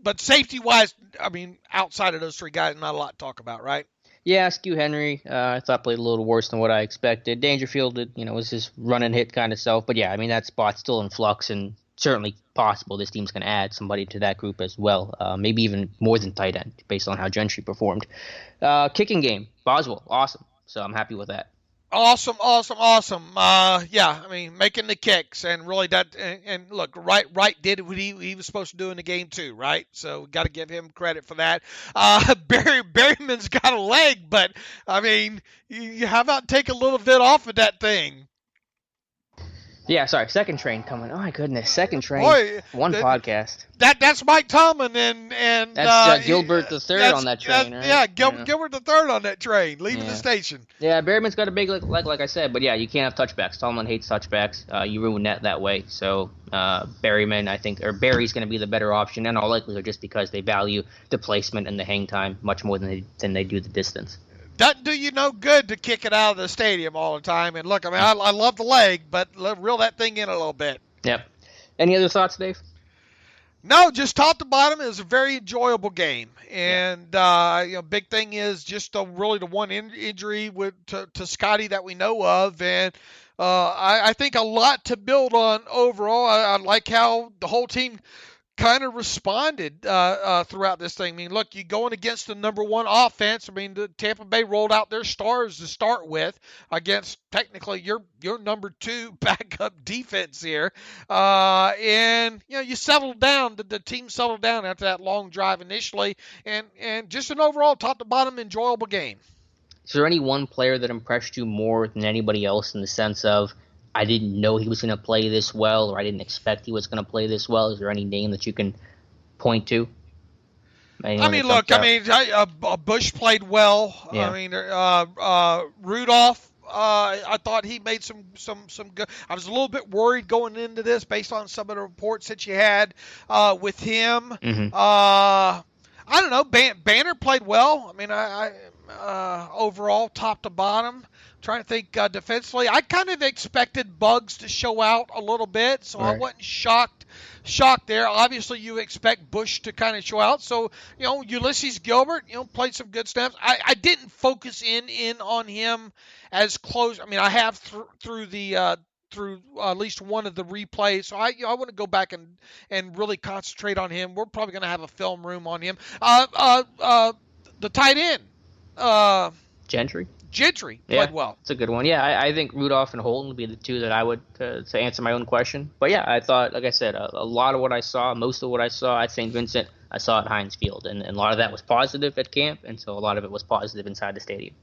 But safety-wise, I mean, outside of those 3 guys, not a lot to talk about, right? Yeah, Skew Henry, I thought played a little worse than what I expected. Dangerfield, was his run and hit kind of self. But yeah, I mean, that spot's still in flux and certainly possible this team's going to add somebody to that group as well. Maybe even more than tight end based on how Gentry performed. Kicking game, Boswell, awesome. So I'm happy with that. Awesome. Yeah, I mean, making the kicks and really that, and look, Wright did what he was supposed to do in the game too, right? So got to give him credit for that. Berryman's got a leg, but I mean, how about take a little bit off of that thing? Yeah, sorry, second train coming. Oh my goodness, second train. Boy, podcast. That's Mike Tomlin and that's Gilbert the third on that train, right? Yeah, Gilbert the third on that train, leaving the station. Yeah, Berryman's got a big leg, like I said, but yeah, you can't have touchbacks. Tomlin hates touchbacks. You ruin that way. So Berryman, I think, or Barry's going to be the better option, and all likelihood just because they value the placement and the hang time much more than they do the distance. Doesn't do you no good to kick it out of the stadium all the time. And look, I mean, I love the leg, but reel that thing in a little bit. Yep. Any other thoughts, Dave? No, just top to bottom. It was a very enjoyable game. And, big thing is just really the one injury to Scotty that we know of. And I think a lot to build on overall. I like how the whole team kind of responded throughout this thing. I mean, look, you're going against the number 1 offense. I mean, the Tampa Bay rolled out their stars to start with against technically your number 2 backup defense here. And, you settled down. The team settled down after that long drive initially. And just an overall top to bottom enjoyable game. Is there any one player that impressed you more than anybody else in the sense of, I didn't know he was going to play this well, or I didn't expect he was going to play this well? Is there any name that you can point to? Bush played well. Yeah. I mean, Rudolph, I thought he made some good. I was a little bit worried going into this based on some of the reports that you had with him. Mm-hmm. I don't know. Banner played well. I mean, I overall, top to bottom. Trying to think defensively. I kind of expected Bugs to show out a little bit, so right. I wasn't shocked there. Obviously, you expect Bush to kind of show out. So, Ulysses Gilbert, played some good snaps. I didn't focus in on him as close. I mean, I have through at least one of the replays. So I want to go back and really concentrate on him. We're probably going to have a film room on him. The tight end. Gentry. Gentry played well. It's a good one. Yeah, I think Rudolph and Holton would be the two that I would to answer my own question. But yeah, I thought, like I said, a lot of what I saw, most of what I saw at St. Vincent, I saw at Heinz Field, and a lot of that was positive at camp, and so a lot of it was positive inside the stadium.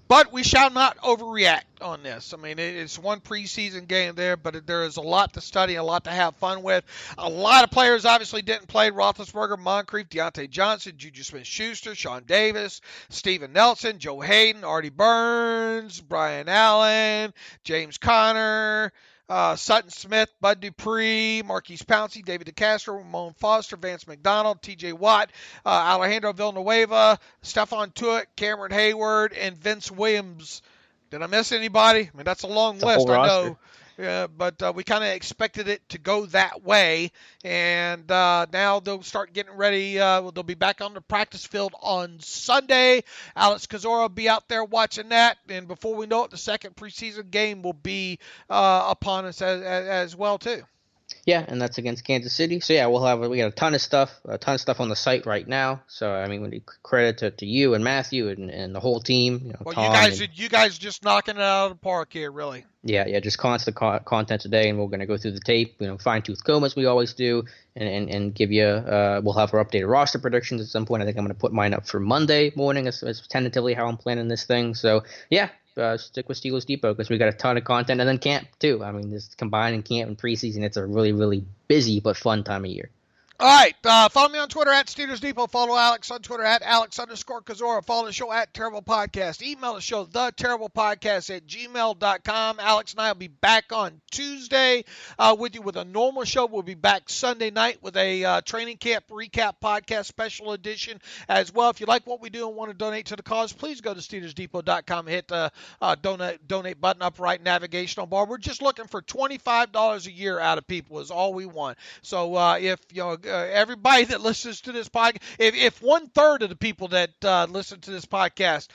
But we shall not overreact on this. I mean, it's one preseason game there, but there is a lot to study, a lot to have fun with. A lot of players obviously didn't play. Roethlisberger, Moncrief, Deontay Johnson, Juju Smith-Schuster, Sean Davis, Steven Nelson, Joe Hayden, Artie Burns, Brian Allen, James Conner, Sutton Smith, Bud Dupree, Marquise Pouncey, David DeCastro, Ramon Foster, Vance McDonald, TJ Watt, Alejandro Villanueva, Stephon Tuitt, Cameron Hayward, and Vince Williams. Did I miss anybody? I mean, that's a long list, I know. Yeah, but we kind of expected it to go that way, and now they'll start getting ready. They'll be back on the practice field on Sunday. Alex Kozora will be out there watching that, and before we know it, the second preseason game will be upon us as well too. Yeah, and that's against Kansas City. So yeah, we got a ton of stuff on the site right now. So I mean, we need credit to you and Matthew and the whole team. You know, well, Tom you guys just knocking it out of the park here, really. Yeah, just constant content today, and we're going to go through the tape, fine-tooth comb as we always do, and give you. We'll have our updated roster predictions at some point. I think I'm going to put mine up for Monday morning as tentatively how I'm planning this thing. So yeah. Stick with Steelers Depot because we got a ton of content, and then camp too. I mean, this combining camp and preseason, it's a really, really busy but fun time of year. All right, follow me on Twitter at Steelers Depot. Follow Alex on Twitter at Alex_Kozora. Follow the show at Terrible Podcast. Email the show, theterriblepodcast@gmail.com. Alex and I will be back on Tuesday with you with a normal show. We'll be back Sunday night with a training camp recap podcast special edition as well. If you like what we do and want to donate to the cause, please go to SteelersDepot.com and hit the donate button up right navigational bar. We're just looking for $25 a year out of people is all we want. So if everybody that listens to this podcast, if 1/3 of the people that listen to this podcast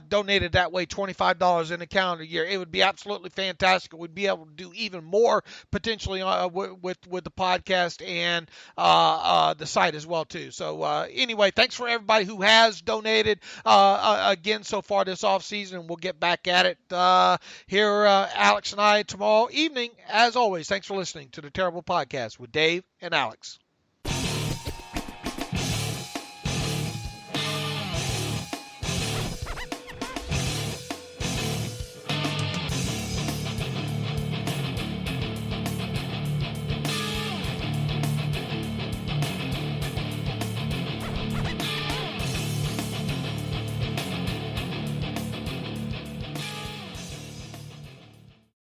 donated that way $25 in a calendar year, it would be absolutely fantastic. We'd be able to do even more potentially with the podcast and the site as well too. So anyway, thanks for everybody who has donated again so far this off season. We'll get back at it here, Alex and I tomorrow evening. As always, thanks for listening to the Terrible Podcast with Dave and Alex.